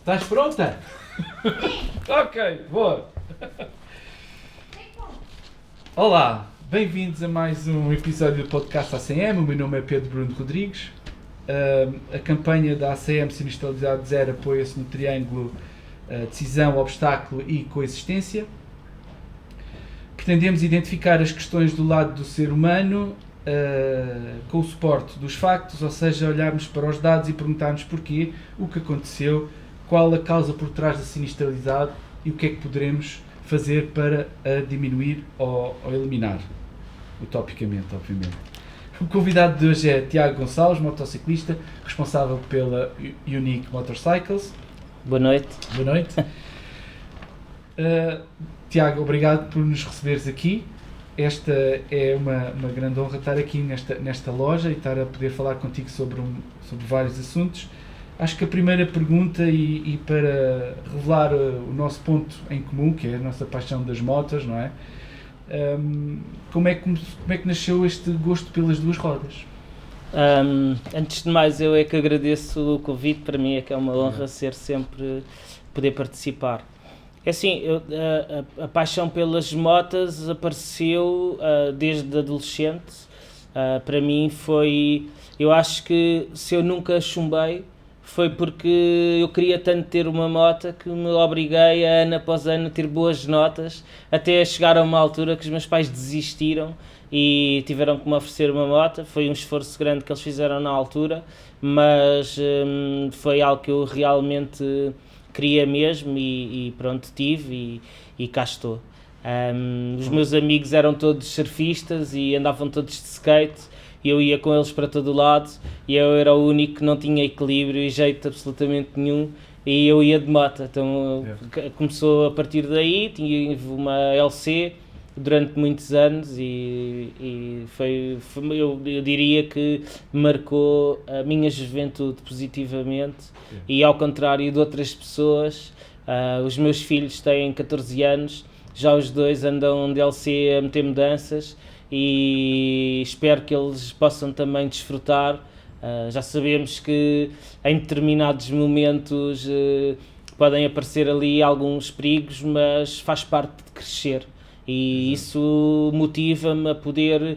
Estás pronta? Ok, boa. Olá, bem-vindos a mais um episódio do podcast ACM. O meu nome é Pedro Bruno Rodrigues. A campanha da ACM Sinistralidade Zero apoia-se no triângulo decisão, obstáculo e coexistência. Pretendemos identificar as questões do lado do ser humano com o suporte dos factos, ou seja, olharmos para os dados e perguntarmos porquê, o que aconteceu, qual a causa por trás da sinistralidade e o que é que poderemos fazer para a diminuir ou eliminar, utopicamente, obviamente. O convidado de hoje é Tiago Gonçalves, motociclista, responsável pela Unique Motorcycles. Boa noite. Boa noite. Tiago, obrigado por nos receberes aqui. Esta é uma grande honra estar aqui nesta loja e estar a poder falar contigo sobre vários assuntos. Acho que a primeira pergunta, e para revelar o nosso ponto em comum, que é a nossa paixão das motas, não é? Como é que nasceu este gosto pelas duas rodas? Antes de mais, eu é que agradeço o convite. Para mim é que é uma honra poder participar. É assim, a paixão pelas motas apareceu desde adolescente. Para mim foi... Eu acho que se eu nunca chumbei, foi porque eu queria tanto ter uma moto que me obriguei a ano após ano a ter boas notas, até chegar a uma altura que os meus pais desistiram e tiveram que me oferecer uma moto. Foi um esforço grande que eles fizeram na altura, mas foi algo que eu realmente queria mesmo e pronto, tive e cá estou. Os meus amigos eram todos surfistas e andavam todos de skate. Eu ia com eles para todo o lado e eu era o único que não tinha equilíbrio e jeito absolutamente nenhum, e eu ia de moto. Então começou a partir daí. Tive uma LC durante muitos anos e eu diria que marcou a minha juventude positivamente. E ao contrário de outras pessoas, os meus filhos têm 14 anos, já os dois andam de LC a meter mudanças, e espero que eles possam também desfrutar. Já sabemos que em determinados momentos podem aparecer ali alguns perigos, mas faz parte de crescer, e isso motiva-me a poder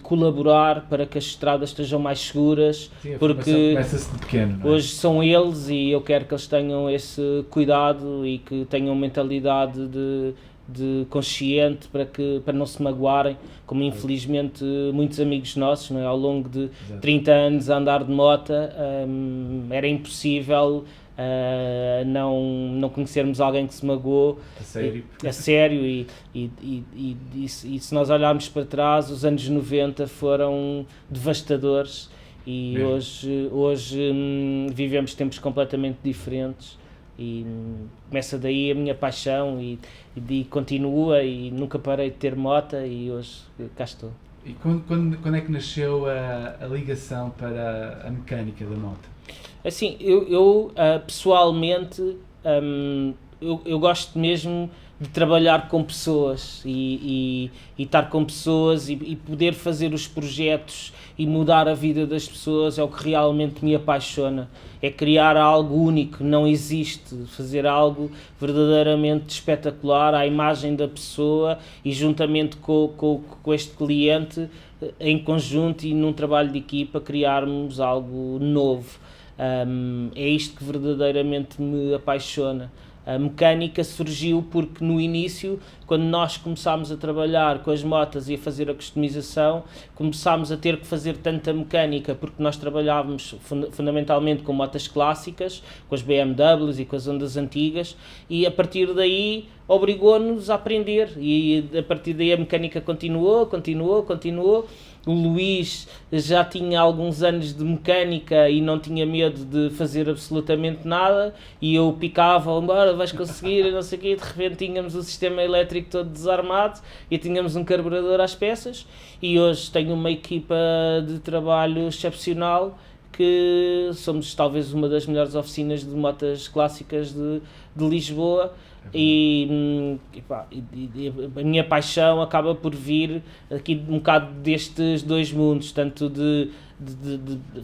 colaborar para que as estradas estejam mais seguras. Sim, porque começa-se de pequeno, não é? Hoje são eles e eu quero que eles tenham esse cuidado e que tenham mentalidade de consciente para não se magoarem, como infelizmente muitos amigos nossos, não é? Ao longo de 30 anos a andar de moto, era impossível não conhecermos alguém que se magoou a sério, e se nós olharmos para trás, os anos 90 foram devastadores e hoje vivemos tempos completamente diferentes. E começa daí a minha paixão e continua, e nunca parei de ter moto e hoje cá estou. E quando é que nasceu a ligação para a mecânica da moto? Assim, eu pessoalmente eu gosto mesmo de trabalhar com pessoas e estar com pessoas e poder fazer os projetos e mudar a vida das pessoas. É o que realmente me apaixona, é criar algo único, não existe, fazer algo verdadeiramente espetacular à imagem da pessoa e juntamente com este cliente, em conjunto e num trabalho de equipa, criarmos algo novo. É isto que verdadeiramente me apaixona. A mecânica surgiu porque no início, quando nós começámos a trabalhar com as motas e a fazer a customização, começámos a ter que fazer tanta mecânica porque nós trabalhávamos fundamentalmente com motas clássicas, com as BMWs e com as Hondas antigas, e a partir daí obrigou-nos a aprender, e a partir daí a mecânica continuou. O Luís já tinha alguns anos de mecânica e não tinha medo de fazer absolutamente nada, e eu picava, embora vais conseguir, não sei o quê, de repente tínhamos o sistema elétrico todo desarmado e tínhamos um carburador às peças, e hoje tenho uma equipa de trabalho excepcional, que somos talvez uma das melhores oficinas de motas clássicas de Lisboa. E a minha paixão acaba por vir aqui um bocado destes dois mundos, tanto de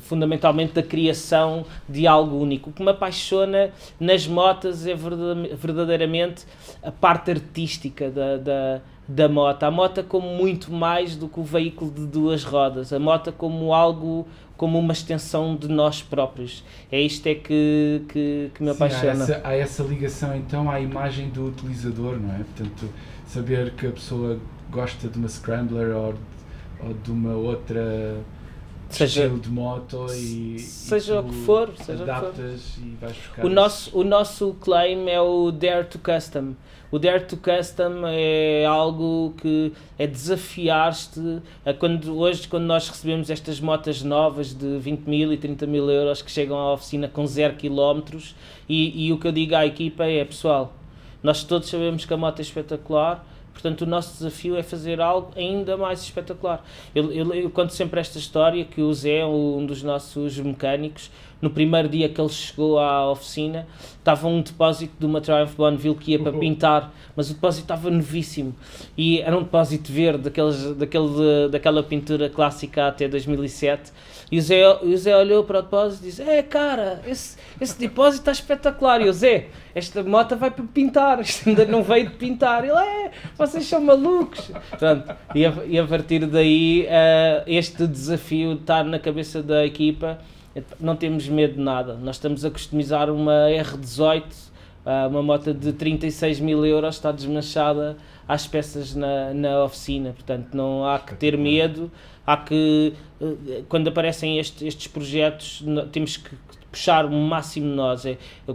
fundamentalmente da criação de algo único. O que me apaixona nas motas é verdadeiramente a parte artística da moto. A moto como muito mais do que o veículo de duas rodas. A moto como algo, como uma extensão de nós próprios. É isto que me apaixona. Há essa ligação então à imagem do utilizador, não é? Portanto, saber que a pessoa gosta de uma Scrambler ou de uma outra estilo de moto seja o que for, adaptas e vais buscar o nosso claim é o Dare to Custom. O Dare to Custom é algo que é desafiar-te hoje quando nós recebemos estas motas novas de 20 mil e 30 mil euros que chegam à oficina com 0 km e o que eu digo à equipa é, pessoal, nós todos sabemos que a moto é espetacular. Portanto, o nosso desafio é fazer algo ainda mais espetacular. Eu conto sempre esta história que o Zé, um dos nossos mecânicos, no primeiro dia que ele chegou à oficina, estava um depósito de uma Triumph Bonneville que ia para pintar, mas o depósito estava novíssimo. E era um depósito verde, daquela pintura clássica até 2007. E o Zé olhou para o depósito e disse: cara, esse depósito está espetacular. E o Zé, esta moto vai para pintar, isto ainda não veio de pintar. Ele, vocês são malucos. Pronto, e a partir daí, este desafio está na cabeça da equipa. Não temos medo de nada. Nós estamos a customizar uma R18, uma moto de 36 mil euros, está desmanchada às peças na oficina. Portanto, não há que ter medo. Há que, quando aparecem estes projetos, temos que puxar o máximo de nós.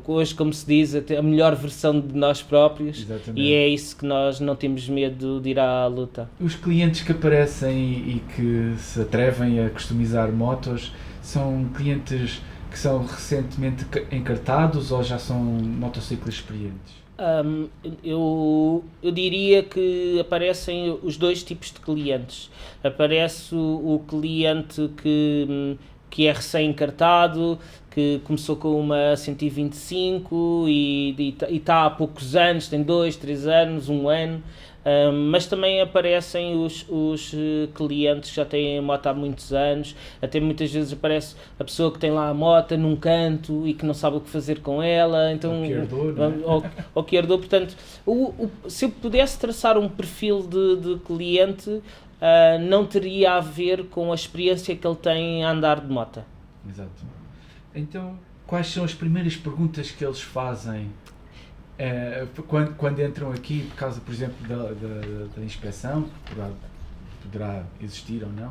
Hoje, como se diz, a melhor versão de nós próprios. Exatamente. E é isso que nós não temos medo de ir à luta. Os clientes que aparecem e que se atrevem a customizar motos são clientes que são recentemente encartados ou já são motociclistas experientes? Eu diria que aparecem os dois tipos de clientes. Aparece o cliente que é recém-encartado, que começou com uma 125 e está há poucos anos, tem 2, 3 anos, 1 ano. Mas também aparecem os clientes que já têm a moto há muitos anos, até muitas vezes aparece a pessoa que tem lá a moto num canto e que não sabe o que fazer com ela, então, ou que herdou, portanto, se eu pudesse traçar um perfil de cliente, não teria a ver com a experiência que ele tem a andar de moto. Exato. Então, quais são as primeiras perguntas que eles fazem quando entram aqui, por causa, por exemplo, da inspeção, que poderá existir ou não,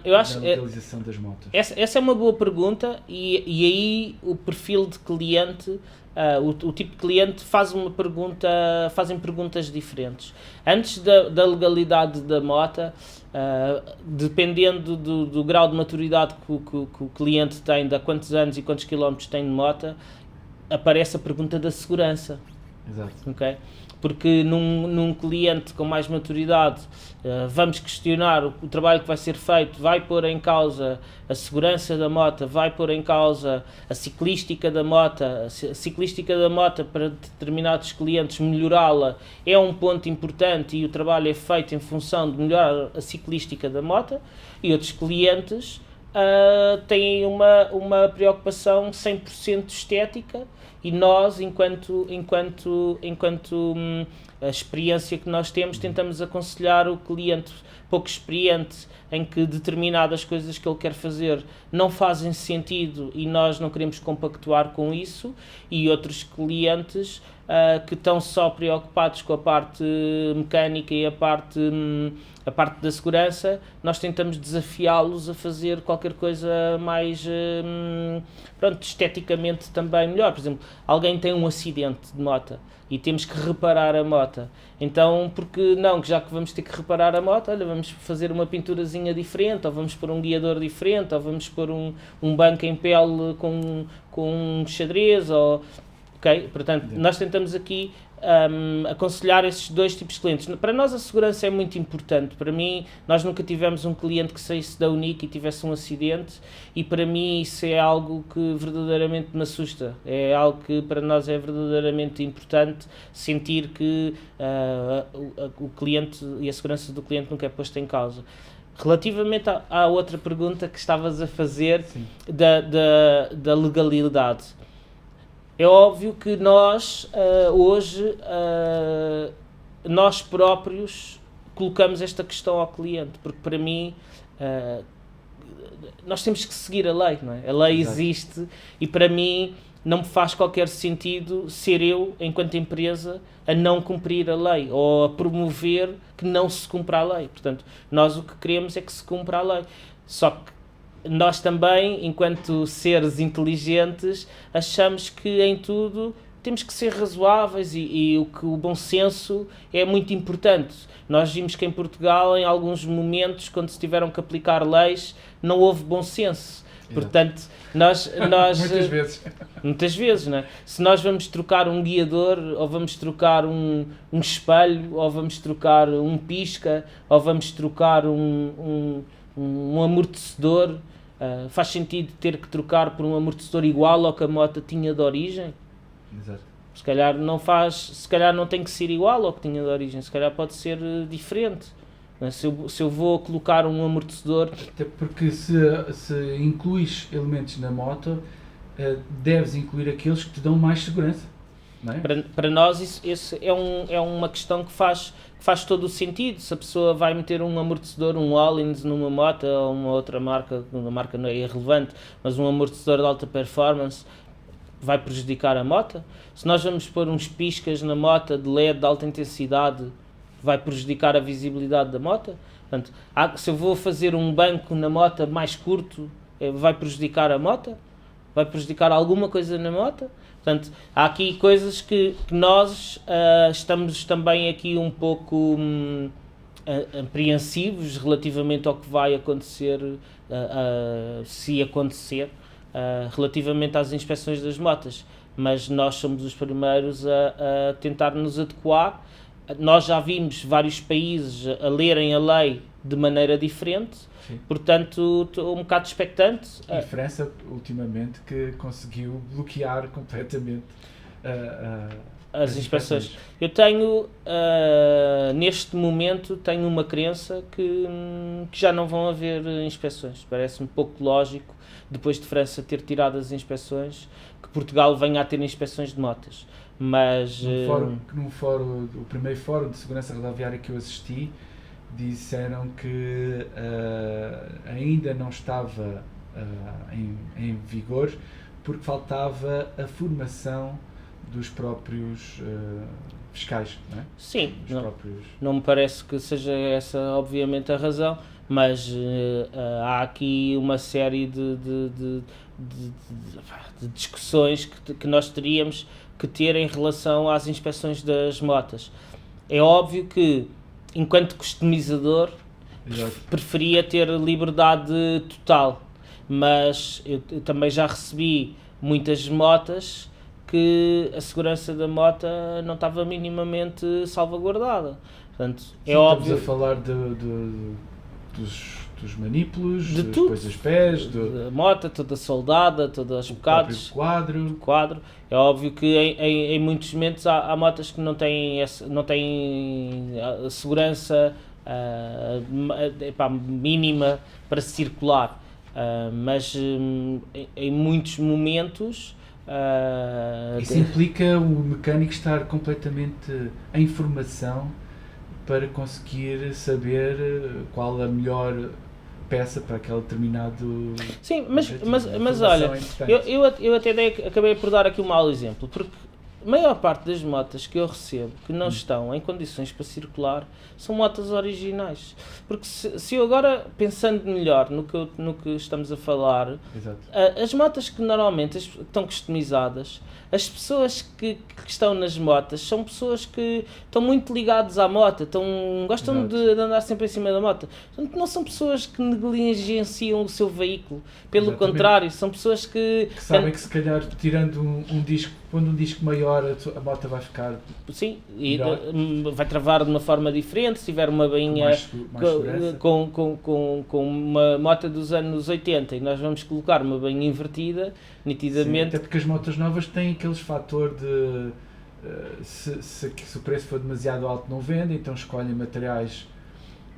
eu acho, da legalização das motos? Essa é uma boa pergunta e aí o perfil de cliente, o tipo de cliente fazem perguntas diferentes. Antes da legalidade da moto, dependendo do grau de maturidade que o cliente tem, de há quantos anos e quantos quilómetros tem de moto, aparece a pergunta da segurança. Exato. Okay? Porque num cliente com mais maturidade, vamos questionar o trabalho que vai ser feito, vai pôr em causa a segurança da moto, vai pôr em causa a ciclística da moto. A ciclística da moto, para determinados clientes, melhorá-la é um ponto importante e o trabalho é feito em função de melhorar a ciclística da moto, e outros clientes têm uma preocupação 100% estética, e nós, enquanto a experiência que nós tentamos aconselhar o cliente pouco experiente em que determinadas coisas que ele quer fazer não fazem sentido e nós não queremos compactuar com isso, e outros clientes que estão só preocupados com a parte mecânica e a parte da segurança, nós tentamos desafiá-los a fazer qualquer coisa mais esteticamente também melhor. Por exemplo, alguém tem um acidente de moto e temos que reparar a moto, então porque não, já que vamos ter que reparar a moto, olha, vamos fazer uma pinturazinha diferente, ou vamos pôr um guiador diferente, ou vamos pôr um banco em pele com um xadrez, ou... Ok? Portanto, nós tentamos aqui aconselhar esses dois tipos de clientes. Para nós a segurança é muito importante. Para mim, nós nunca tivemos um cliente que saísse da Unique e tivesse um acidente, e para mim isso é algo que verdadeiramente me assusta. É algo que para nós é verdadeiramente importante, sentir que o cliente e a segurança do cliente nunca é posta em causa. Relativamente à outra pergunta que estavas a fazer Sim. da legalidade, é óbvio que nós, hoje, nós próprios colocamos esta questão ao cliente, porque para mim, nós temos que seguir a lei, não é? A lei Exato. existe e para mim não me faz qualquer sentido ser eu, enquanto empresa, a não cumprir a lei ou a promover que não se cumpra a lei. Portanto, nós o que queremos é que se cumpra a lei. Só que nós também, enquanto seres inteligentes, achamos que em tudo temos que ser razoáveis e o bom senso é muito importante. Nós vimos que em Portugal, em alguns momentos, quando se tiveram que aplicar leis, não houve bom senso. Portanto, nós muitas vezes, não é? Se nós vamos trocar um guiador, ou vamos trocar um espelho, ou vamos trocar um pisca, ou vamos trocar um amortecedor, faz sentido ter que trocar por um amortecedor igual ao que a moto tinha de origem? Exato. Se calhar não tem que ser igual ao que tinha de origem, se calhar pode ser diferente. Se eu vou colocar um amortecedor... Até porque se incluís elementos na moto, deves incluir aqueles que te dão mais segurança. Não é? Para nós isso é uma questão que faz todo o sentido. Se a pessoa vai meter um amortecedor, um Hollins numa moto ou uma outra marca, a marca não é irrelevante, mas um amortecedor de alta performance vai prejudicar a moto. Se nós vamos pôr uns piscas na moto de LED de alta intensidade, vai prejudicar a visibilidade da moto. Portanto, se eu vou fazer um banco na moto mais curto, vai prejudicar a moto? Vai prejudicar alguma coisa na moto? Portanto, há aqui coisas que nós estamos também aqui um pouco apreensivos relativamente ao que vai acontecer, se acontecer, relativamente às inspeções das motas. Mas nós somos os primeiros a tentar nos adequar. Nós já vimos vários países a lerem a lei de maneira diferente. Sim. Portanto, estou um bocado expectante. E França, ultimamente, que conseguiu bloquear completamente as inspeções. Eu tenho, neste momento, tenho uma crença que já não vão haver inspeções. Parece-me pouco lógico, depois de França ter tirado as inspeções, que Portugal venha a ter inspeções de motas. Mas no fórum, o primeiro fórum de segurança rodoviária que eu assisti, disseram que ainda não estava em vigor porque faltava a formação dos próprios fiscais, não é? Sim, não me parece que seja essa obviamente a razão, mas há aqui uma série de discussões que nós teríamos que ter em relação às inspeções das motas. É óbvio que, enquanto customizador, preferia ter liberdade total, mas eu também já recebi muitas motas que a segurança da moto não estava minimamente salvaguardada. Portanto, é óbvio... Estamos a falar dos manípulos, depois dos pés, da moto, toda soldada, todos os bocados, quadro. É óbvio que em muitos momentos há motas que não têm a segurança mínima para circular, mas em muitos momentos... Isso implica o mecânico estar completamente em formação para conseguir saber qual a melhor peça para aquele determinado... Sim, mas olha, eu até acabei por dar aqui um mau exemplo, porque a maior parte das motas que eu recebo que não estão em condições para circular são motas originais. Porque se eu agora, pensando melhor no que estamos a falar, as motas que normalmente estão customizadas, as pessoas que estão nas motas são pessoas que estão muito ligadas à moto, gostam de andar sempre em cima da moto. Portanto, não são pessoas que negligenciam o seu veículo. Pelo contrário, são pessoas que sabem que se calhar tirando um disco, pondo um disco maior, a moto vai ficar... Sim, e vai travar de uma forma diferente, se tiver uma bainha com uma moto dos anos 80 e nós vamos colocar uma bainha invertida, nitidamente... Sim, até porque as motas novas têm aqueles fator de se o preço for demasiado alto não vendem, então escolhem materiais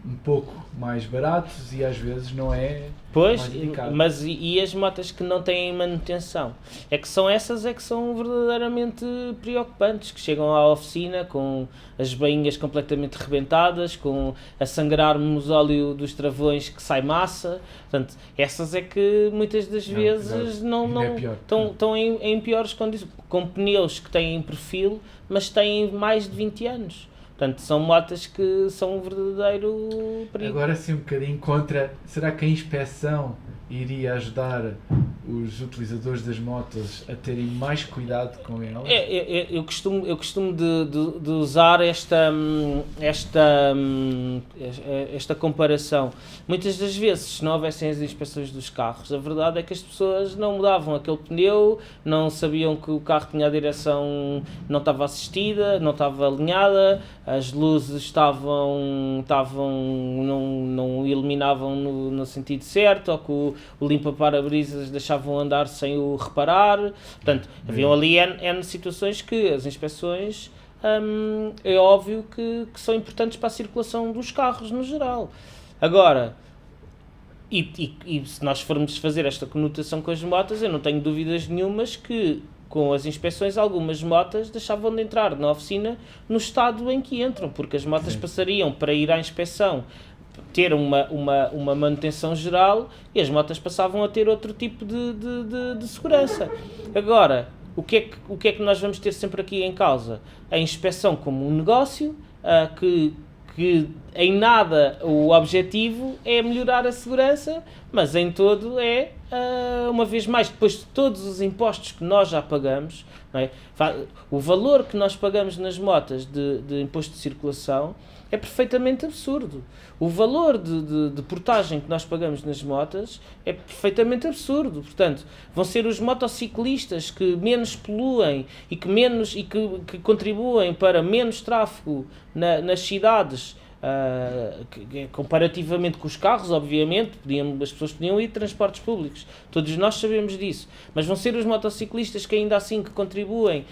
um pouco mais baratos e às vezes não é Pois, mais indicado. mas e as motas que não têm manutenção? É que são essas é que são verdadeiramente preocupantes, que chegam à oficina com as bainhas completamente rebentadas, com a sangrar o óleo dos travões que sai massa. Portanto, essas é que muitas das vezes exato. não Ainda é pior. estão em piores condições, com pneus que têm perfil, mas têm mais de 20 anos. Portanto, são motas que são um verdadeiro perigo. Agora sim um bocadinho contra, será que a inspeção iria ajudar os utilizadores das motas a terem mais cuidado com elas? Eu costumo de usar esta comparação. Muitas das vezes, se não houvessem as inspeções dos carros, a verdade é que as pessoas não mudavam aquele pneu, não sabiam que o carro tinha a direção, não estava assistida, não estava alinhada, as luzes não iluminavam no sentido certo, ou que o limpa-parabrisas deixavam andar sem o reparar. Portanto, haviam ali N situações que as inspeções é óbvio que são importantes para a circulação dos carros no geral. Agora, e se nós formos fazer esta conotação com as motas, eu não tenho dúvidas nenhumas que com as inspeções algumas motas deixavam de entrar na oficina no estado em que entram, porque as motas passariam para ir à inspeção ter uma manutenção geral e as motas passavam a ter outro tipo de segurança. Agora, o que é que nós vamos ter sempre aqui em causa? A inspeção como um negócio que em nada o objetivo é melhorar a segurança, mas em todo é, uma vez mais, depois de todos os impostos que nós já pagamos, não é? O valor que nós pagamos nas motas de imposto de circulação é perfeitamente absurdo. O valor de portagem que nós pagamos nas motas é perfeitamente absurdo. Portanto, vão ser os motociclistas que menos poluem e que contribuem para menos tráfego nas cidades, comparativamente com os carros, obviamente, as pessoas podiam ir de transportes públicos, todos nós sabemos disso, mas vão ser os motociclistas que ainda assim que contribuem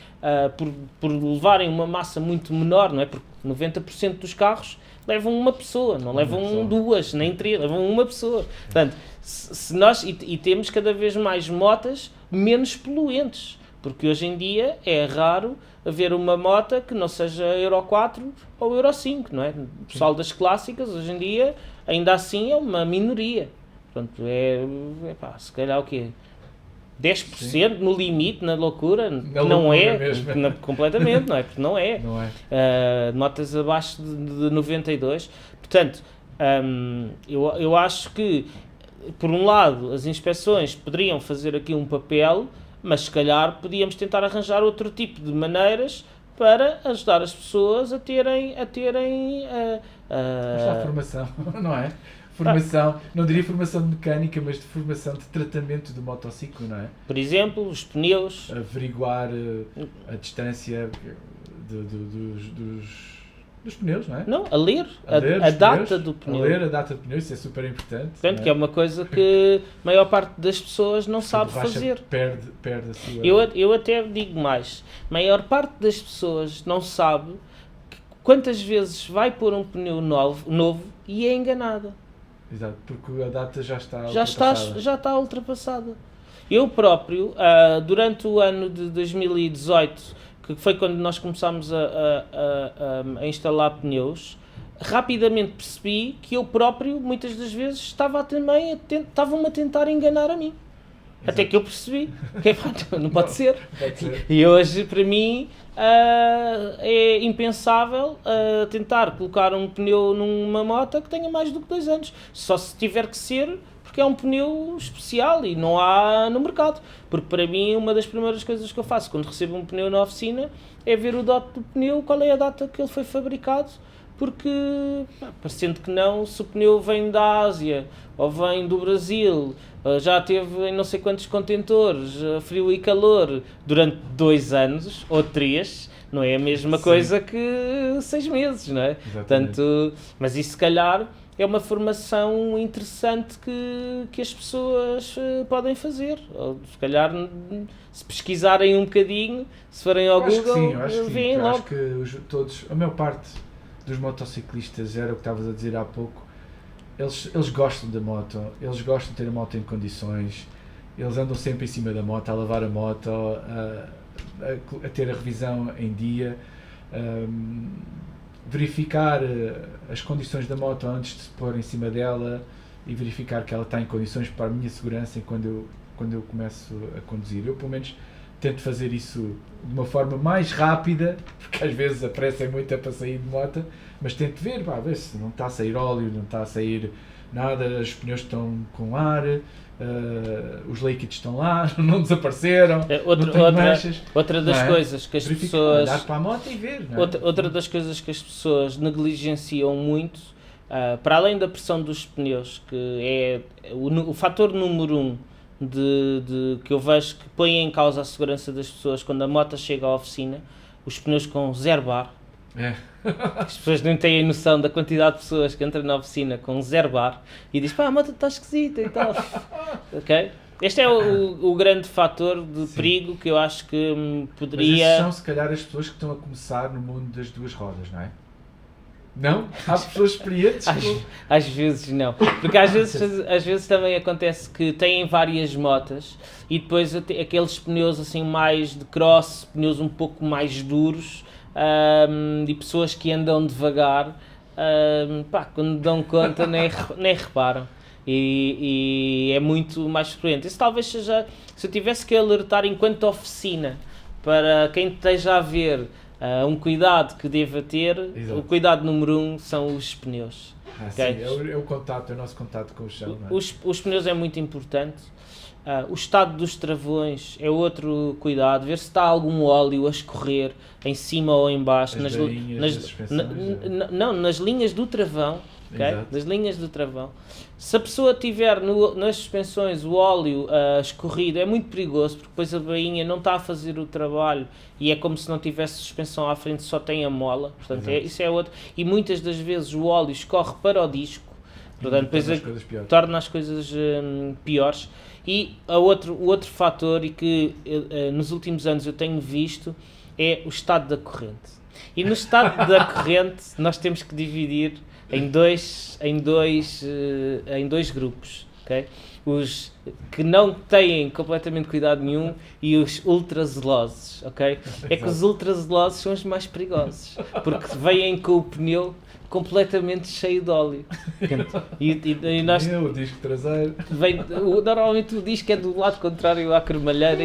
por levarem uma massa muito menor, não é? Porque 90% dos carros levam uma pessoa, não levam duas, nem três, levam uma pessoa. Portanto, se nós, e temos cada vez mais motas menos poluentes, porque hoje em dia é raro haver uma moto que não seja Euro 4 ou Euro 5, não é? O pessoal das clássicas, hoje em dia, ainda assim é uma minoria. Portanto, se calhar o quê? 10% no limite, na loucura, não é, completamente, não é? Porque não é. Não é. Motas abaixo de 92. Portanto, eu acho que, por um lado, as inspeções poderiam fazer aqui um papel, mas se calhar podíamos tentar arranjar outro tipo de maneiras para ajudar as pessoas a terem a formação, não é? Formação, não diria formação de mecânica, mas de formação de tratamento do motociclo, não é? Por exemplo, os pneus. Averiguar a distância dos pneus, não é? Não, a ler a data do pneu. A ler a data do pneu, isso é super importante. Portanto, que é uma coisa que a maior parte das pessoas não sabe fazer. Perde a sua... Eu até digo mais. A maior parte das pessoas não sabe quantas vezes vai pôr um pneu novo e é enganada. Exato, porque a data já está ultrapassada. Já está ultrapassada. Eu próprio, durante o ano de 2018, que foi quando nós começámos a instalar pneus, rapidamente percebi que eu próprio, muitas das vezes, estavam-me a tentar enganar a mim. Exato. Até que eu percebi que não pode ser. E hoje, para mim, é impensável tentar colocar um pneu numa moto que tenha mais do que 2 anos. Só se tiver que ser porque é um pneu especial e não há no mercado. Porque para mim, uma das primeiras coisas que eu faço quando recebo um pneu na oficina é ver o dote do pneu, qual é a data que ele foi fabricado. Porque, parecendo que não, se o pneu vem da Ásia ou vem do Brasil, já teve em não sei quantos contentores, frio e calor, durante 2 anos ou 3, não é a mesma coisa que 6 meses, não é? Portanto, mas isso se calhar é uma formação interessante que as pessoas podem fazer. Ou, se calhar, se pesquisarem um bocadinho, se forem ao Google, veem logo. Acho que a maior parte dos motociclistas era o que estavas a dizer há pouco. Eles gostam da moto, eles gostam de ter a moto em condições, eles andam sempre em cima da moto, a lavar a moto, a ter a revisão em dia, verificar as condições da moto antes de se pôr em cima dela e verificar que ela está em condições para a minha segurança quando eu começo a conduzir. Eu, pelo menos, tento fazer isso de uma forma mais rápida, porque às vezes a pressa é muita para sair de moto, mas tento ver se não está a sair óleo, não está a sair nada, os pneus estão com ar, os líquidos estão lá, não desapareceram, não tem manchas. Outra das coisas que as pessoas... Olhar para a moto e ver. Outra das coisas que as pessoas negligenciam muito, para além da pressão dos pneus, que é o fator número 1 que eu vejo que põe em causa a segurança das pessoas quando a moto chega à oficina, os pneus com 0 bar. As pessoas não têm noção da quantidade de pessoas que entram na oficina com 0 bar e dizem, a moto está esquisita e tal. Okay? Este é o grande fator de perigo que eu acho que poderia... Mas esses são, se calhar, as pessoas que estão a começar no mundo das duas rodas, não é? Não? Há pessoas experientes? Às vezes não. Porque às vezes também acontece que têm várias motas e depois aqueles pneus assim mais de cross, pneus um pouco mais duros, e pessoas que andam devagar, quando dão conta nem reparam. E é muito mais frequente. Isso talvez seja, se eu tivesse que alertar enquanto oficina para quem esteja a ver um cuidado que deva ter. Exato. O cuidado número 1 são os pneus. Okay? Sim, é o nosso contato com o chão. Não é? Os pneus é muito importante. O estado dos travões é outro cuidado, ver se está algum óleo a escorrer em cima ou em baixo, nas linhas do travão, okay? Nas linhas do travão. Se a pessoa tiver nas suspensões o óleo escorrido, é muito perigoso, porque depois a bainha não está a fazer o trabalho e é como se não tivesse suspensão à frente, só tem a mola, portanto isso é outro. E muitas das vezes o óleo escorre para o disco, portanto depois torna as coisas piores. E o outro fator e que nos últimos anos eu tenho visto é o estado da corrente. E no estado da corrente nós temos que dividir em dois grupos, okay? Os que não têm completamente cuidado nenhum e os ultrazelosos, ok? É que os ultrazelosos são os mais perigosos, porque vêm com o pneu completamente cheio de óleo. E nós, o disco traseiro. Normalmente o disco é do lado contrário à cremalheira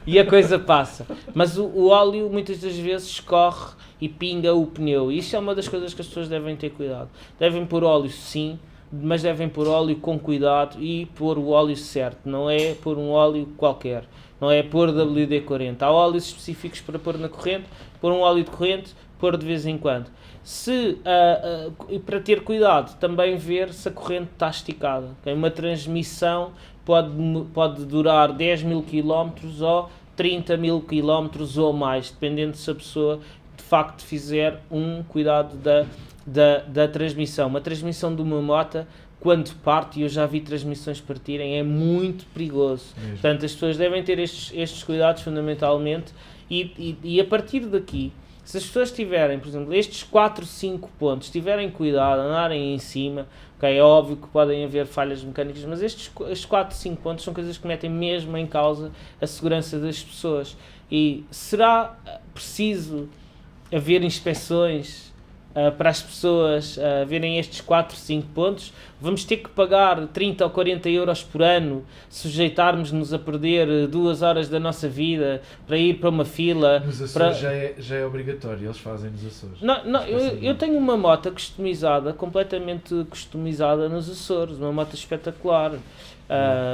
e a coisa passa. Mas o óleo muitas das vezes escorre e pinga o pneu. E isso é uma das coisas que as pessoas devem ter cuidado. Devem pôr óleo sim, mas devem pôr óleo com cuidado e pôr o óleo certo. Não é pôr um óleo qualquer. Não é pôr WD-40. Há óleos específicos para pôr na corrente, pôr um óleo de corrente, pôr de vez em quando. E para ter cuidado, também ver se a corrente está esticada. Okay? Uma transmissão pode durar 10 mil km ou 30 mil km ou mais, dependendo se a pessoa de facto fizer um cuidado da transmissão. Uma transmissão de uma moto, quando parte, e eu já vi transmissões partirem, é muito perigoso. Mesmo. Portanto, as pessoas devem ter estes cuidados fundamentalmente e a partir daqui, se as pessoas tiverem, por exemplo, estes 4, 5 pontos, tiverem cuidado, andarem em cima, okay, é óbvio que podem haver falhas mecânicas, mas estes 4, 5 pontos são coisas que metem mesmo em causa a segurança das pessoas. E será preciso haver inspeções para as pessoas verem estes 4, 5 pontos? Vamos ter que pagar 30 ou 40 euros por ano, sujeitarmos-nos a perder 2 horas da nossa vida para ir para uma fila. Nos Açores já é obrigatório, eles fazem nos Açores. Eu tenho uma moto customizada, completamente customizada nos Açores, uma moto espetacular.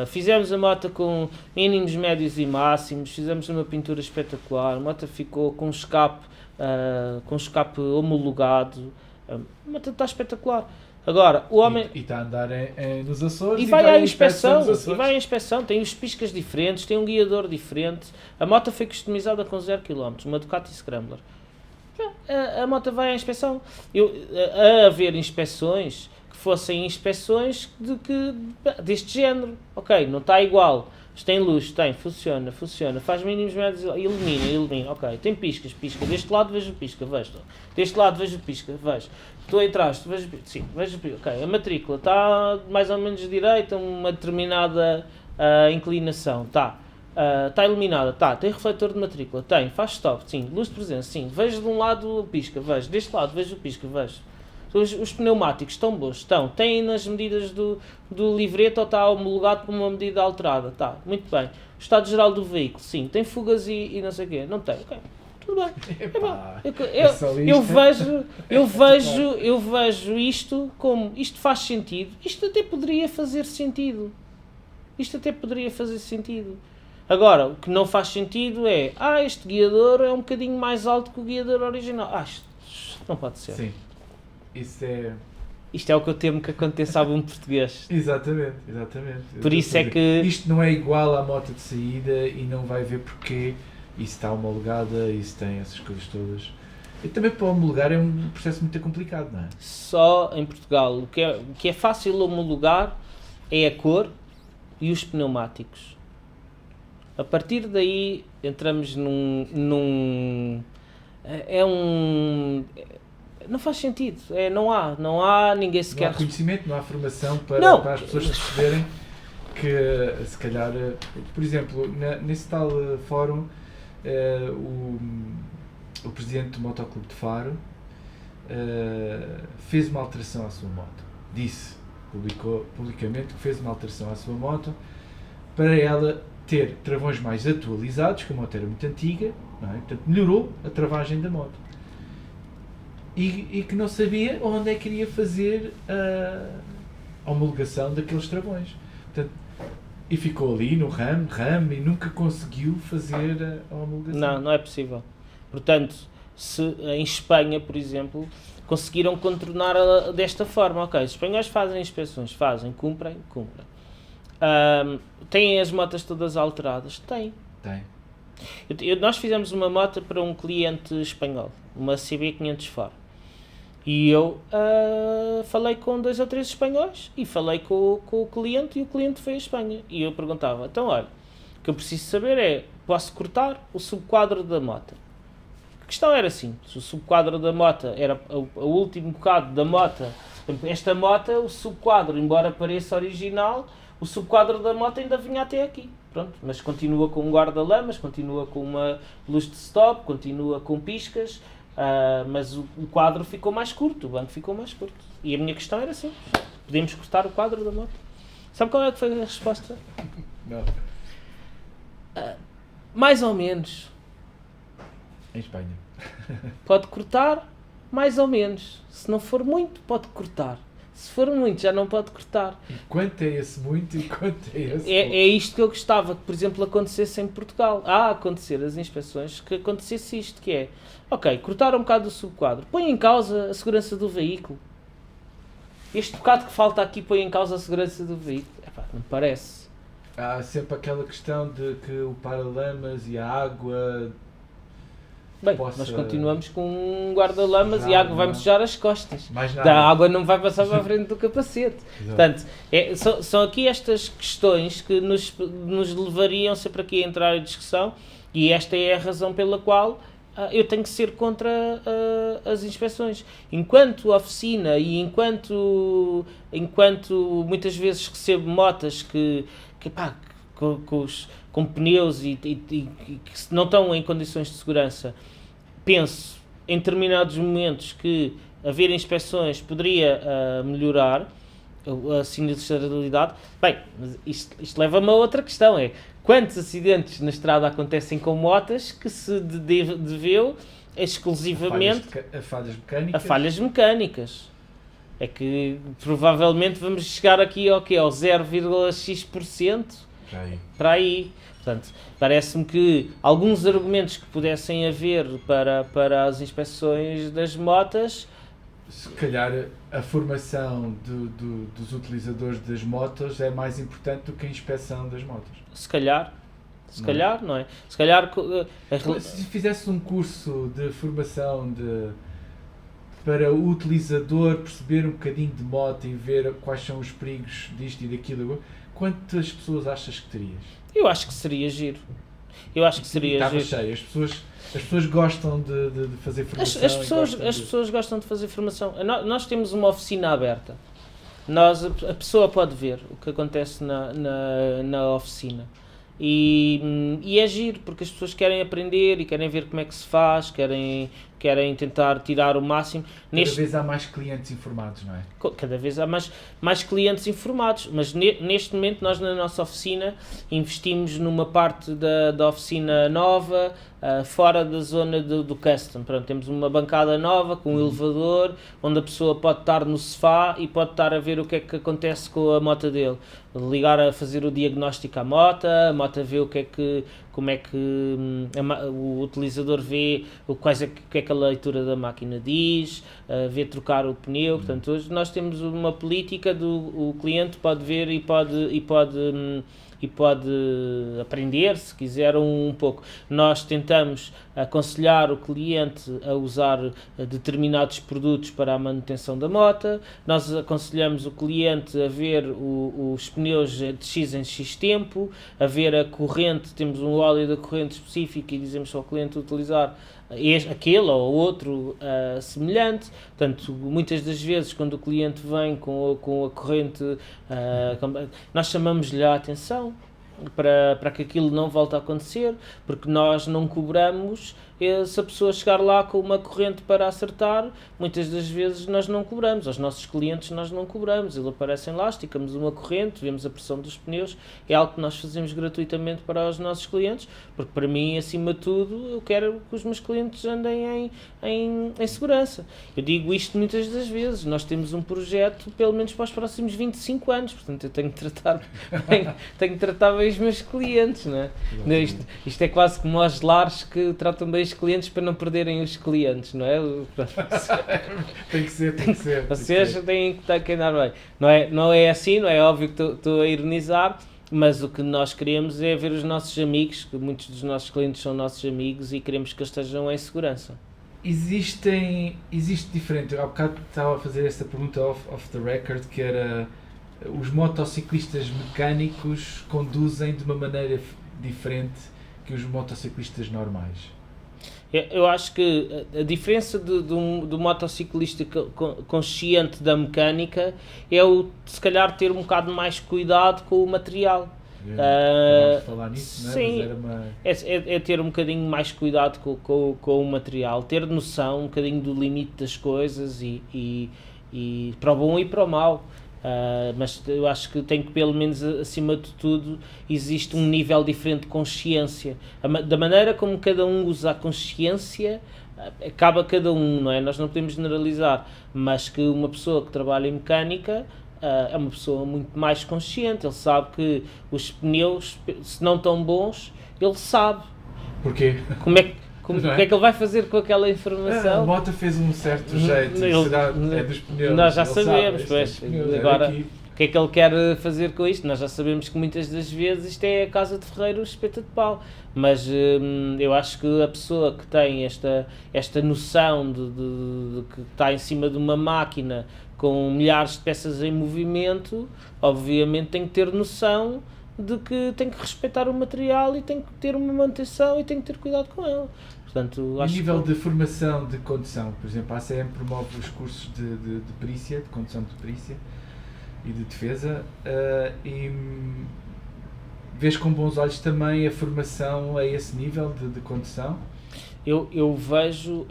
Fizemos a moto com mínimos, médios e máximos, fizemos uma pintura espetacular, a moto ficou com escape homologado, a moto está espetacular. Agora, o homem... E está a andar nos Açores e vai à inspeção, tem os piscas diferentes, tem um guiador diferente, a moto foi customizada com 0 km, uma Ducati Scrambler. A moto vai à inspeção. A haver inspeções que fossem inspeções deste género. Ok, não está igual, Tem luz, tem, funciona, faz mínimos, médios, elimina, ok. Tem pisca, deste lado vejo pisca, vejo. Deste lado vejo pisca, vejo. Estou aí atrás, vejo pisca, ok. A matrícula está mais ou menos direita, uma determinada inclinação, está iluminada, tem refletor de matrícula, faz stop, sim, luz de presença, sim, vejo de um lado pisca, vejo, deste lado vejo pisca, vejo. Os pneumáticos estão bons? Têm nas medidas do livreto ou está homologado por uma medida alterada? muito bem. O estado geral do veículo? Sim. Tem fugas e não sei o quê? Não tem? Ok. Tudo bem. Epá, eu vejo isto como, isto faz sentido, isto até poderia fazer sentido. Agora, o que não faz sentido é, este guiador é um bocadinho mais alto que o guiador original. Isto não pode ser. Sim. Isto é o que eu temo que aconteça a bom português. Exatamente. Por isso é que... Isto não é igual à moto de saída e não vai ver porquê. Isso está homologada, isso tem essas coisas todas. E também para homologar é um processo muito complicado, não é? Só em Portugal. O que é fácil homologar é a cor e os pneumáticos. A partir daí entramos não faz sentido, não há ninguém sequer... Não há conhecimento, não há formação para as pessoas perceberem que, se calhar, por exemplo, nesse tal fórum, o presidente do Motoclube de Faro fez uma alteração à sua moto. Publicou publicamente que fez uma alteração à sua moto para ela ter travões mais atualizados, que a moto era muito antiga, não é? Portanto, melhorou a travagem da moto. E que não sabia onde é que iria fazer a homologação daqueles travões. Portanto, e ficou ali no RAM e nunca conseguiu fazer a homologação. Não é possível. Portanto, se em Espanha, por exemplo, conseguiram contornar desta forma, ok, os espanhóis fazem inspeções, cumprem. Têm as motas todas alteradas? Tem. Nós fizemos uma moto para um cliente espanhol, uma CB500 Ford. E eu falei com 2 ou 3 espanhóis e falei com o cliente e o cliente foi à Espanha. E eu perguntava, então olha, o que eu preciso saber é, posso cortar o subquadro da moto? A questão era assim, se o subquadro da moto era o último bocado da moto, esta moto, o subquadro, embora pareça original, o subquadro da moto ainda vinha até aqui. Pronto, mas continua com um guarda-lamas, continua com uma luz de stop, continua com piscas, mas o quadro ficou mais curto, o banco ficou mais curto. E a minha questão era assim, podemos cortar o quadro da moto? Sabe qual é que foi a resposta? Não. Mais ou menos. Em Espanha. Pode cortar, mais ou menos. Se não for muito, pode cortar. Se for muito, já não pode cortar. E quanto é esse muito e quanto é esse pouco? É isto que eu gostava que, por exemplo, acontecesse em Portugal. A acontecer as inspeções, que acontecesse isto, que é, ok, cortar um bocado do subquadro, põe em causa a segurança do veículo. Este bocado que falta aqui põe em causa a segurança do veículo. Não me parece. Há sempre aquela questão de que o para-lamas e a água... Bem, nós continuamos com um guarda-lamas e a água vai-me sujar as costas. A água não vai passar para a frente do capacete. Portanto, são aqui estas questões que nos levariam sempre aqui a entrar em discussão e esta é a razão pela qual eu tenho que ser contra as inspeções. Enquanto oficina e enquanto muitas vezes recebo motas com pneus e que não estão em condições de segurança, penso em determinados momentos que haver inspeções poderia melhorar a sinistralidade. Bem, isto leva-me a outra questão, é quantos acidentes na estrada acontecem com motas que se deveu exclusivamente a falhas mecânicas. É que provavelmente vamos chegar aqui ao 0,x% para aí. Portanto, parece-me que alguns argumentos que pudessem haver para as inspeções das motas... Se calhar a formação dos utilizadores das motos é mais importante do que a inspeção das motos. Se calhar, não é? Se calhar... Se fizesse um curso de formação para o utilizador perceber um bocadinho de moto e ver quais são os perigos disto e daquilo, quantas pessoas achas que terias? Eu acho que seria giro. Eu acho que seria Estava giro. cheio. As pessoas gostam de fazer formação. As pessoas gostam de fazer formação. Nós temos uma oficina aberta. A pessoa pode ver o que acontece na oficina. E é giro, porque as pessoas querem aprender e querem ver como é que se faz, querem tentar tirar o máximo. Cada vez há mais clientes informados, não é? Cada vez há mais clientes informados, mas neste momento nós na nossa oficina investimos numa parte da oficina nova, fora da zona do custom. Pronto, temos uma bancada nova com um elevador, onde a pessoa pode estar no sofá e pode estar a ver o que é que acontece com a moto dele. Ligar a fazer o diagnóstico à moto, a moto vê como é que o utilizador vê, o que é que a leitura da máquina diz, vê trocar o pneu. Portanto, hoje nós temos uma política o cliente pode ver e pode aprender, se quiser, um pouco. Nós tentamos aconselhar o cliente a usar determinados produtos para a manutenção da moto, nós aconselhamos o cliente a ver os pneus de X em X tempo, a ver a corrente, temos um óleo da corrente específico e dizemos ao cliente utilizar aquele ou outro semelhante. Portanto, muitas das vezes quando o cliente vem com a corrente, nós chamamos-lhe a atenção para que aquilo não volte a acontecer, porque nós não cobramos. Se a pessoa chegar lá com uma corrente para acertar, muitas das vezes nós não cobramos, aos nossos clientes nós não cobramos, eles aparecem lá, esticamos uma corrente, vemos a pressão dos pneus, é algo que nós fazemos gratuitamente para os nossos clientes, porque para mim, acima de tudo, eu quero que os meus clientes andem em segurança. Eu digo isto muitas das vezes, nós temos um projeto pelo menos para os próximos 25 anos, portanto eu tenho que tratar bem os meus clientes, não é? Isto é quase como aos lares que tratam bem os clientes para não perderem os clientes, não é? Tem que ser. Vocês têm que andar bem. Não é assim, não é óbvio que estou a ironizar, mas o que nós queremos é ver os nossos amigos, que muitos dos nossos clientes são nossos amigos e queremos que eles estejam em segurança. Existe diferente, há bocado estava a fazer esta pergunta off the record, que era: os motociclistas mecânicos conduzem de uma maneira diferente que os motociclistas normais? Eu acho que a diferença do motociclista consciente da mecânica é se calhar ter um bocado mais cuidado com o material. Vamos falar nisso, não é? Sim, mas é ter um bocadinho mais cuidado com o material, ter noção um bocadinho do limite das coisas e para o bom e para o mau. Mas eu acho que tem que, pelo menos acima de tudo, existe um nível diferente de consciência. Da maneira como cada um usa a consciência, acaba cada um, não é? Nós não podemos generalizar, mas que uma pessoa que trabalha em mecânica é uma pessoa muito mais consciente. Ele sabe que os pneus, se não estão bons, ele sabe. Porquê? O que é que ele vai fazer com aquela informação? A moto fez um certo jeito, é dos pneus. Nós já sabemos, agora o que é que ele quer fazer com isto? Nós já sabemos que muitas das vezes isto é a casa de ferreiro espeta de pau, mas eu acho que a pessoa que tem esta noção de que está em cima de uma máquina com milhares de peças em movimento, obviamente tem que ter noção de que tem que respeitar o material e tem que ter uma manutenção e tem que ter cuidado com ela. Portanto, a nível de formação de condução, por exemplo, a ACM promove os cursos de perícia, de condução de perícia e de defesa, e vês com bons olhos também a formação a esse nível de condução? Eu vejo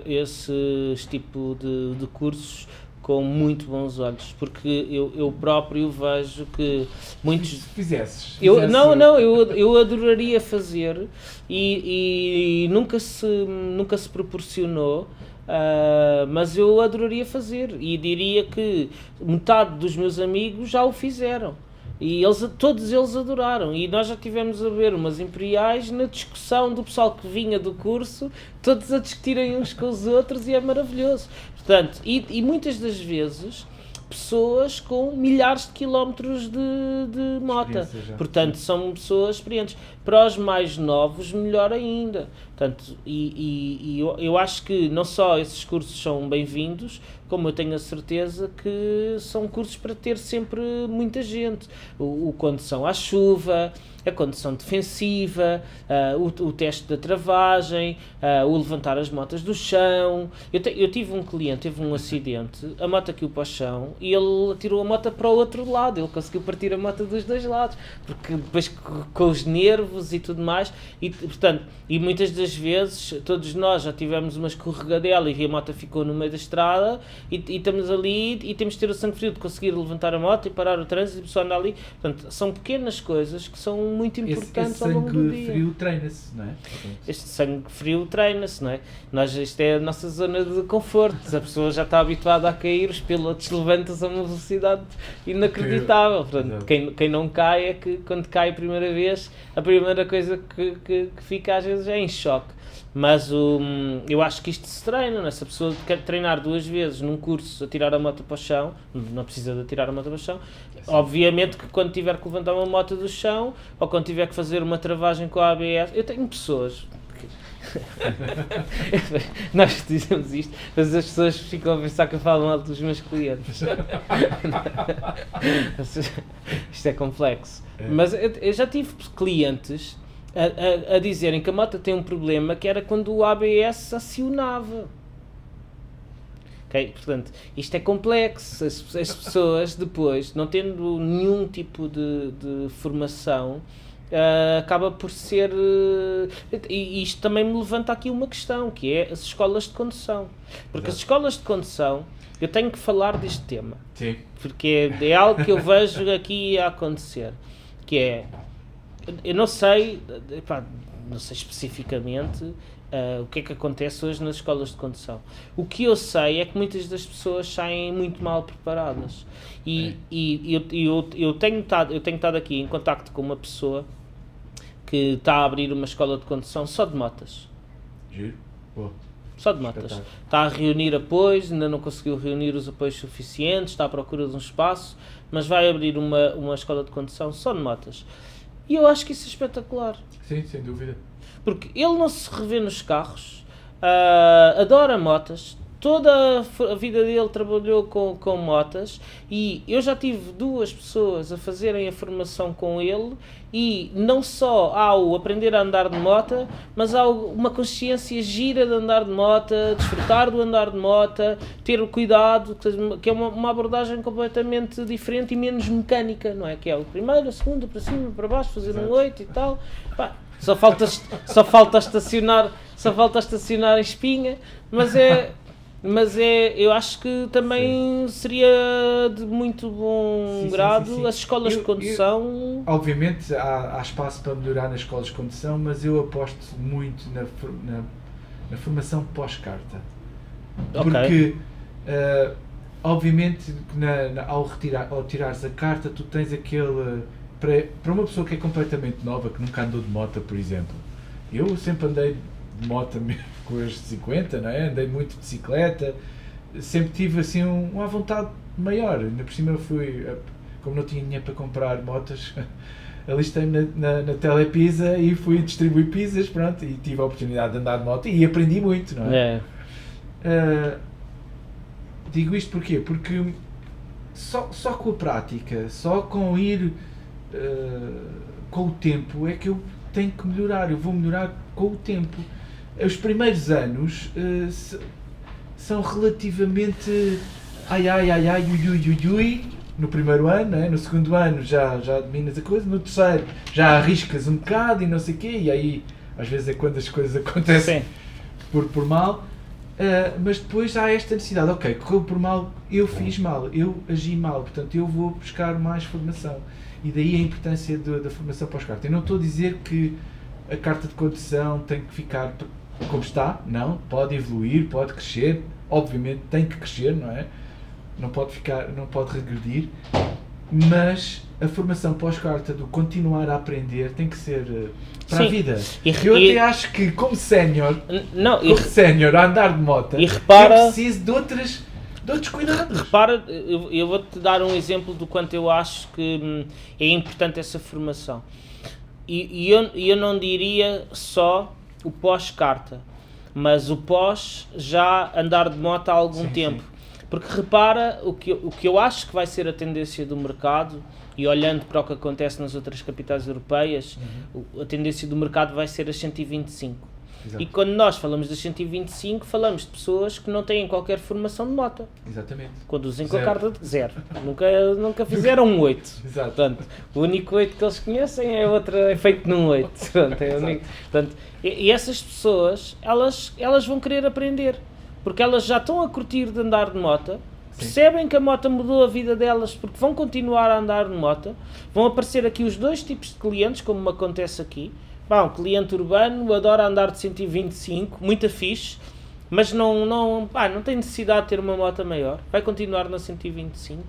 esse tipo de cursos com muito bons olhos, porque eu próprio vejo que muitos... Se fizesses... Eu adoraria fazer e nunca se proporcionou, mas eu adoraria fazer e diria que metade dos meus amigos já o fizeram. E todos eles adoraram, e nós já tivemos a ver umas imperiais na discussão do pessoal que vinha do curso, todos a discutirem uns com os outros, e é maravilhoso. Portanto, e muitas das vezes pessoas com milhares de quilómetros de moto, portanto são pessoas experientes. Para os mais novos, melhor ainda. Portanto, eu acho que não só esses cursos são bem-vindos, como eu tenho a certeza que são cursos para ter sempre muita gente. O condução à chuva, a condução defensiva, o teste da travagem, o levantar as motas do chão. Eu tive um cliente, teve um acidente, a moto caiu para o chão e ele tirou a moto para o outro lado, ele conseguiu partir a moto dos dois lados, porque depois com os nervos e tudo mais, e portanto, e muitas das vezes, todos nós já tivemos uma escorregadela e a moto ficou no meio da estrada e estamos ali e temos de ter o sangue frio de conseguir levantar a moto e parar o trânsito e a pessoa andar ali. Portanto, são pequenas coisas que são muito importantes esse ao longo do dia. sangue frio treina-se, não é? Este sangue frio treina-se, não é? Isto é a nossa zona de conforto. A pessoa já está habituada a cair, os pilotos levantam-se a uma velocidade inacreditável. Portanto, quem não cai é que quando cai a primeira vez, a primeira coisa que fica às vezes é em choque. Mas eu acho que isto se treina, né? Se a pessoa quer treinar 2 vezes num curso a tirar a moto para o chão, não precisa de tirar a moto para o chão, obviamente que quando tiver que levantar uma moto do chão, ou quando tiver que fazer uma travagem com a ABS, eu tenho pessoas... Nós dizemos isto, mas as pessoas ficam a pensar que eu falo mal dos meus clientes. Isto é complexo. Mas eu já tive clientes a dizerem que a moto tem um problema que era quando o ABS acionava. Okay? Portanto, isto é complexo. As pessoas depois, não tendo nenhum tipo de formação, acaba por ser... E isto também me levanta aqui uma questão, que é as escolas de condução. Porque as escolas de condução, eu tenho que falar deste tema. Sim. Porque é algo que eu vejo aqui a acontecer. Que é... Eu não sei, não sei especificamente o que é que acontece hoje nas escolas de condução. O que eu sei é que muitas das pessoas saem muito mal preparadas. Eu tenho estado aqui em contacto com uma pessoa que está a abrir uma escola de condução só de motas. Giro? Boa. Só de motas. Está a reunir apoios, ainda não conseguiu reunir os apoios suficientes, está à procura de um espaço, mas vai abrir uma escola de condução só de motas. E eu acho que isso é espetacular. Sim, sem dúvida. Porque ele não se revê nos carros, adora motas, toda a vida dele trabalhou com motas, e eu já tive 2 pessoas a fazerem a formação com ele, e não só ao aprender a andar de moto, mas há uma consciência gira de andar de moto, desfrutar do andar de moto, ter o cuidado, que é uma abordagem completamente diferente e menos mecânica, não é? Que é o primeiro, o segundo, para cima, para baixo, fazer um 8 e tal. Pá, só falta estacionar em Espinha, mas eu acho que também seria de muito bom grado. Sim. As escolas de condução... Obviamente há espaço para melhorar nas escolas de condução, mas eu aposto muito na formação pós-carta. Porque, obviamente, ao tirares a carta, tu tens aquele... Para uma pessoa que é completamente nova, que nunca andou de moto, por exemplo, eu sempre andei de moto mesmo com os 50, não é? Andei muito de bicicleta, sempre tive assim uma vontade maior. Ainda por cima como não tinha dinheiro para comprar motas, alistei-me na Telepisa e fui distribuir pizzas, pronto, e tive a oportunidade de andar de moto e aprendi muito, não é? Digo isto porquê? Porque só com a prática, só com ir com o tempo é que eu tenho que melhorar, eu vou melhorar com o tempo. Os primeiros anos são relativamente ui, no primeiro ano, não é? No segundo ano já dominas a coisa, no terceiro já arriscas um bocado e não sei o quê, e aí às vezes é quando as coisas acontecem por mal, mas depois há esta necessidade, ok, correu por mal, eu fiz mal, eu agi mal, portanto eu vou buscar mais formação, e daí a importância da formação pós-carta. Eu não estou a dizer que a carta de condução tem que ficar como está, não, pode evoluir, pode crescer, obviamente tem que crescer, não é? Não pode regredir, mas a formação pós-carta do continuar a aprender tem que ser para a vida. Eu até acho que como sénior a andar de moto, eu preciso de outros cuidados. Repara, eu vou-te dar um exemplo do quanto eu acho que é importante essa formação. eu não diria só o pós-carta, mas o pós já andar de moto há algum tempo. Porque repara, o que eu acho que vai ser a tendência do mercado, e olhando para o que acontece nas outras capitais europeias, a tendência do mercado vai ser as 125. Exato. E quando nós falamos das 125, falamos de pessoas que não têm qualquer formação de moto. Exatamente. Conduzem com a carta de zero. Nunca fizeram um 8. Exato. Portanto, o único 8 que eles conhecem é feito num 8. Portanto, portanto, e essas pessoas, elas vão querer aprender. Porque elas já estão a curtir de andar de moto, percebem que a moto mudou a vida delas porque vão continuar a andar de moto, vão aparecer aqui os dois tipos de clientes, como me acontece aqui. Bom, cliente urbano, adora andar de 125, muito fixe, mas não tem necessidade de ter uma moto maior, vai continuar na 125.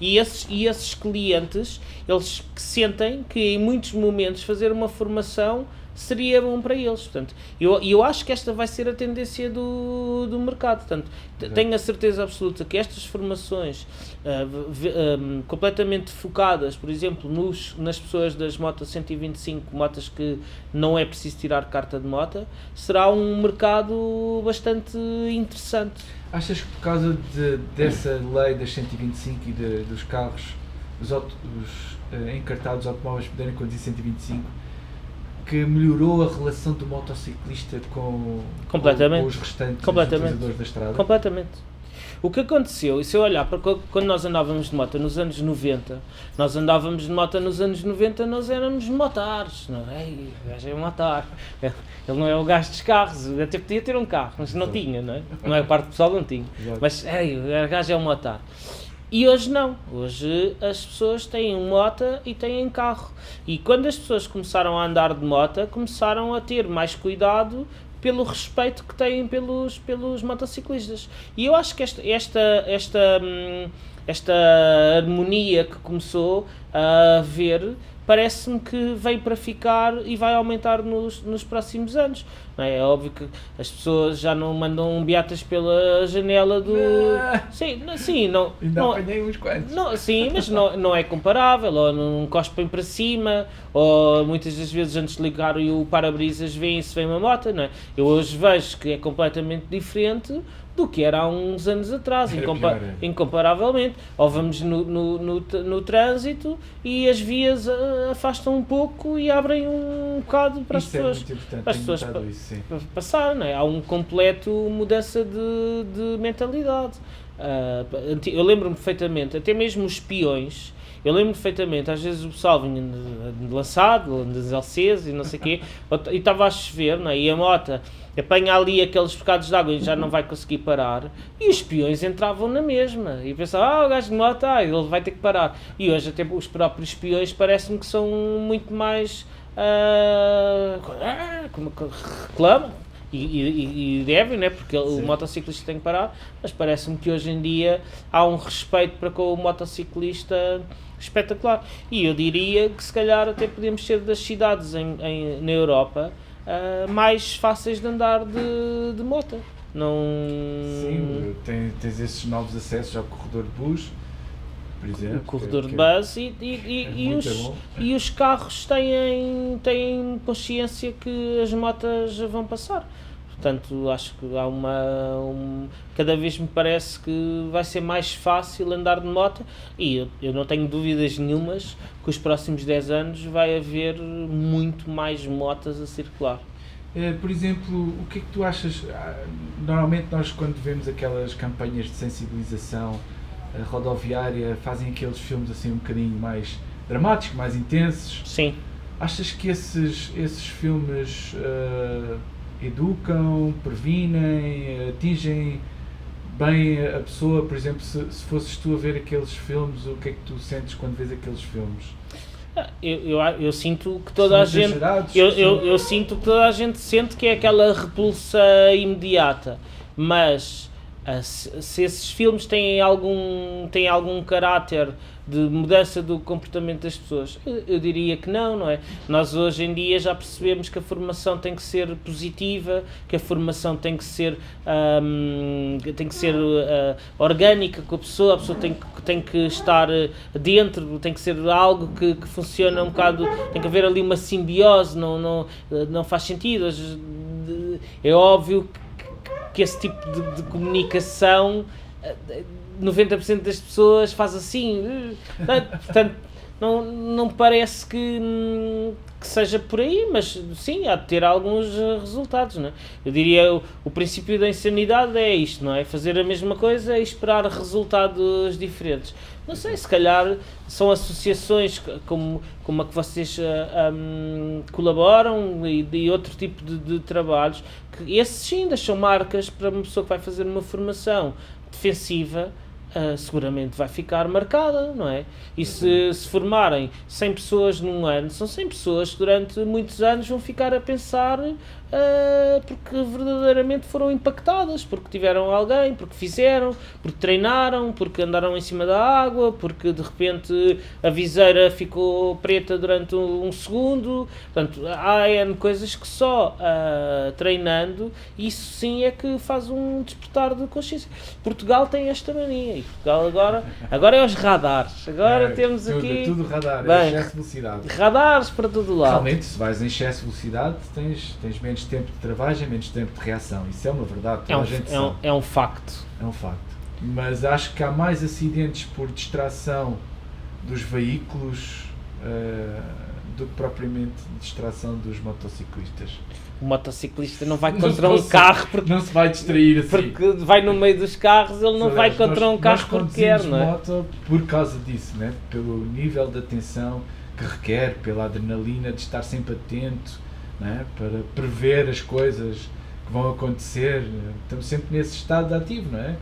E esses clientes, eles sentem que em muitos momentos fazer uma formação seria bom para eles. Portanto, eu acho que esta vai ser a tendência do mercado. Portanto, tenho a certeza absoluta que estas formações completamente focadas, por exemplo, nas pessoas das motos 125, motas que não é preciso tirar carta de moto, será um mercado bastante interessante. Achas que por causa dessa lei das 125 e dos carros, os encartados automóveis poderem conduzir 125, que melhorou a relação do motociclista com os restantes utilizadores da estrada? Completamente. O que aconteceu, e se eu olhar para quando nós andávamos de moto nos anos 90, nós éramos motares, não é? O gajo é um motar. Ele não é o gajo dos carros, até podia ter um carro, mas não tinha, não é? A maior parte do pessoal não tinha. Exato. Mas o gajo é um motar. E hoje não. Hoje as pessoas têm moto e têm carro. E quando as pessoas começaram a andar de moto, começaram a ter mais cuidado pelo respeito que têm pelos motociclistas. E eu acho que esta harmonia que começou a haver, parece-me que veio para ficar e vai aumentar nos próximos anos. Não é? É óbvio que as pessoas já não mandam beatas pela janela do... Sim, não... Ainda apanhei uns quantos. Não, sim, mas não é comparável, ou não cospem para cima, ou muitas das vezes antes de ligar o para-brisas vem uma moto, não é? Eu hoje vejo que é completamente diferente do que era há uns anos atrás, incomparavelmente. Ou vamos no trânsito e as vias afastam um pouco e abrem um bocado para as pessoas, passar, não é? Há um completo mudança de mentalidade. Eu lembro-me perfeitamente, até mesmo os espiões, às vezes o pessoal vinha lançado, das LCs e não sei o quê, e estava a chover, não é? E a moto apanha ali aqueles bocados de água e já não vai conseguir parar, e os espiões entravam na mesma, e pensavam, o gajo de moto, ele vai ter que parar. E hoje até os próprios espiões parece-me que são muito mais... como reclamam, e devem, né? Porque o motociclista tem que parar, mas parece-me que hoje em dia há um respeito para com o motociclista espetacular. E eu diria que se calhar até podemos ser das cidades na Europa mais fáceis de andar de moto. Sim, tens esses novos acessos ao corredor de bus, por exemplo. O corredor de bus e os carros têm consciência que as motas vão passar. Portanto, acho que há cada vez me parece que vai ser mais fácil andar de moto, e eu não tenho dúvidas nenhumas que os próximos 10 anos vai haver muito mais motas a circular. Por exemplo, o que é que tu achas? Normalmente nós, quando vemos aquelas campanhas de sensibilização rodoviária, fazem aqueles filmes assim um bocadinho mais dramáticos, mais intensos. Sim. Achas que esses filmes educam, previnem, atingem bem a pessoa? Por exemplo, se fosses tu a ver aqueles filmes, o que é que tu sentes quando vês aqueles filmes? Eu sinto que toda a gente... Eu sinto que toda a gente sente que é aquela repulsa imediata, mas Se esses filmes têm algum caráter de mudança do comportamento das pessoas, eu diria que não é? Nós hoje em dia já percebemos que a formação tem que ser positiva, que a formação tem que ser orgânica com a pessoa tem que estar dentro, tem que ser algo que funciona um bocado, tem que haver ali uma simbiose, não faz sentido. É óbvio que esse tipo de comunicação 90% das pessoas faz assim, portanto não parece que seja por aí, mas sim, há de ter alguns resultados, não é? Eu diria, o princípio da insanidade é isto, não é? Fazer a mesma coisa e esperar resultados diferentes. Não sei, se calhar são associações como a que vocês colaboram e outro tipo de trabalhos, que esses sim deixam marcas para uma pessoa que vai fazer uma formação defensiva. Seguramente vai ficar marcada, não é? E se formarem 100 pessoas num ano, são 100 pessoas que durante muitos anos vão ficar a pensar porque verdadeiramente foram impactadas, porque tiveram alguém, porque fizeram, porque treinaram, porque andaram em cima da água, porque de repente a viseira ficou preta durante um segundo. Portanto, há N coisas que só treinando, isso sim é que faz um despertar de consciência. Portugal tem esta mania, e Portugal agora é os radares. Agora temos aqui tudo radar, excesso de velocidade. Radares para todo lado. Realmente, se vais em excesso de velocidade, tens menos tempo de travagem, menos tempo de reação. Isso é uma verdade, toda a gente sabe. É um facto. É um facto. Mas acho que há mais acidentes por distração dos veículos do que propriamente distração dos motociclistas. O motociclista não vai contra um carro porque não se vai distrair assim. Porque vai no meio dos carros, ele não vai contra um carro porque quer, não é? Moto por causa disso, né? Pelo nível de atenção que requer, pela adrenalina de estar sempre atento, né? Para prever as coisas que vão acontecer. Estamos sempre nesse estado ativo, não é?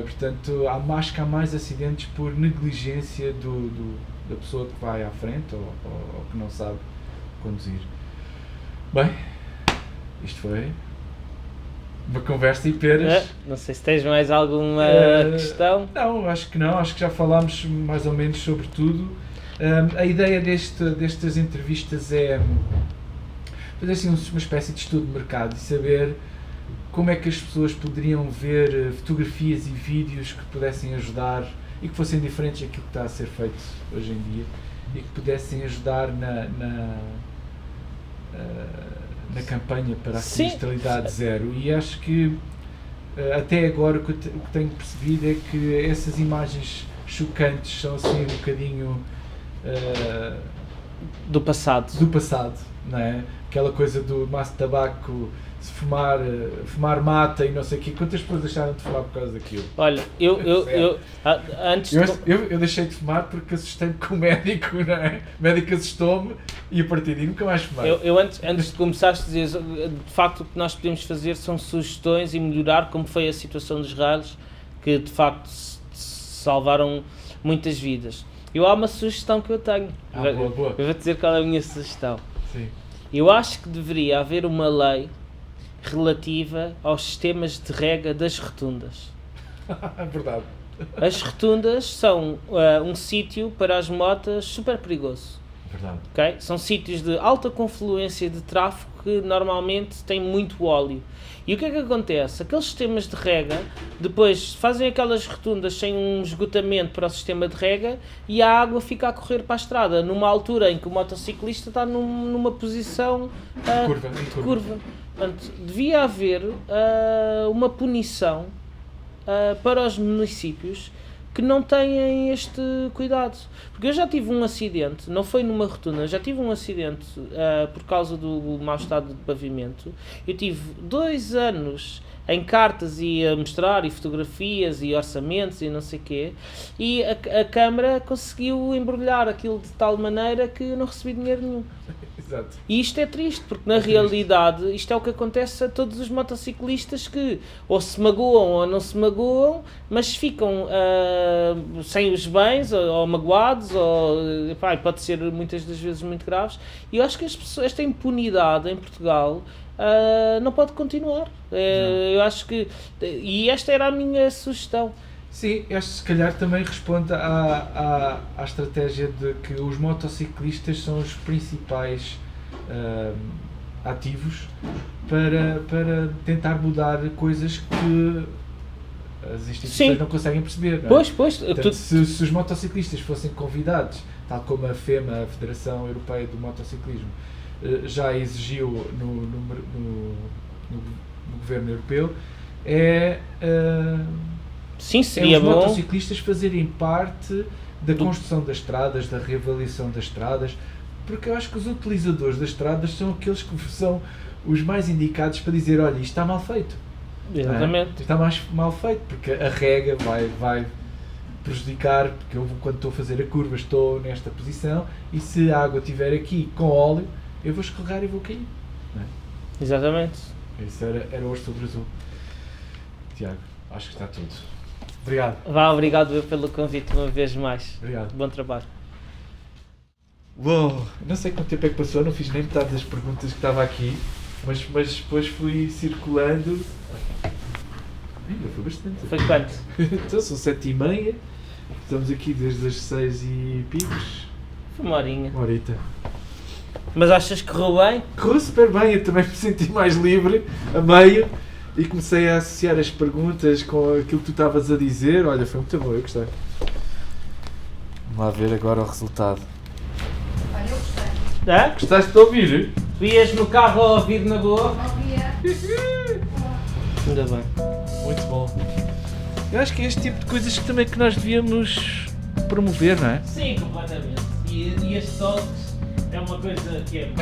Portanto, acho que há mais acidentes por negligência da pessoa que vai à frente ou que não sabe conduzir. Bem, isto foi uma conversa e peras. Não sei se tens mais alguma questão. Não, acho que não. Acho que já falámos mais ou menos sobre tudo. A ideia destas entrevistas é fazer assim uma espécie de estudo de mercado e saber como é que as pessoas poderiam ver fotografias e vídeos que pudessem ajudar e que fossem diferentes daquilo que está a ser feito hoje em dia e que pudessem ajudar na campanha para a sinistralidade zero. E acho que até agora o que tenho percebido é que essas imagens chocantes são assim um bocadinho do passado, não é? Aquela coisa do maço de tabaco, se fumar mata e não sei o quê. Quantas pessoas deixaram de fumar por causa daquilo? Olha, eu deixei de fumar porque assustei-me com o médico, não é? O médico assustou-me e a partir daí nunca mais fumei. Eu antes de começares a dizer, de facto o que nós podemos fazer são sugestões e melhorar, como foi a situação dos rallies, que de facto salvaram muitas vidas. Há uma sugestão que eu tenho. Boa. Eu vou dizer qual é a minha sugestão. Sim. Eu acho que deveria haver uma lei relativa aos sistemas de rega das rotundas. É verdade. As rotundas são um sítio para as motas super perigoso. Verdade. Okay? São sítios de alta confluência de tráfego que normalmente têm muito óleo. E o que é que acontece? Aqueles sistemas de rega depois fazem aquelas rotundas sem um esgotamento para o sistema de rega e a água fica a correr para a estrada numa altura em que o motociclista está numa posição curva. Portanto, devia haver uma punição para os municípios que não têm este cuidado. Porque eu já tive um acidente, não foi numa rotunda, já tive um acidente por causa do mau estado de pavimento. Eu tive 2 anos em cartas e a mostrar e fotografias e orçamentos e não sei o quê, e a Câmara conseguiu embrulhar aquilo de tal maneira que eu não recebi dinheiro nenhum. Exato. E isto é triste, porque na realidade isto é o que acontece a todos os motociclistas que ou se magoam ou não se magoam, mas ficam sem os bens ou magoados, ou pode ser muitas das vezes muito graves. E eu acho que esta impunidade em Portugal não pode continuar. Eu acho que... E esta era a minha sugestão. Sim, acho que se calhar também responde à estratégia de que os motociclistas são os principais ativos para tentar mudar coisas que as instituições não conseguem perceber. Não é? Pois. Portanto, se os motociclistas fossem convidados, tal como a FEMA, a Federação Europeia do Motociclismo, já exigiu no governo europeu, sim, seria os bom. motociclistas fazerem parte da construção das estradas, da reavaliação das estradas, porque eu acho que os utilizadores das estradas são aqueles que são os mais indicados para dizer, olha, isto está mal feito. Exatamente. Está mal feito, porque a rega vai prejudicar, porque eu quando estou a fazer a curva estou nesta posição e se a água estiver aqui com óleo, eu vou escorregar e vou cair. Não é? Exatamente. Isso era hoje sobre azul. Tiago, acho que está tudo. Obrigado. Obrigado pelo convite uma vez mais. Obrigado. Bom trabalho. Uou, não sei quanto tempo é que passou, não fiz nem metade das perguntas que estava aqui, mas depois fui circulando. Ainda foi bastante. Foi quanto? Então são 7h30, estamos aqui desde as 6 e picos. Foi uma horinha. Uma horita. Mas achas que correu bem? Correu super bem, eu também me senti mais livre a meio e comecei a associar as perguntas com aquilo que tu estavas a dizer. Olha, foi muito bom, eu gostei. Vamos lá ver agora o resultado. Olha, eu gostei. É? Gostaste de ouvir? Tu ias no carro a ouvir na boa? Ouvia. Ainda bem. Muito bom. Eu acho que é este tipo de coisas que também que nós devíamos promover, não é? Sim, completamente. E este toques é uma coisa que é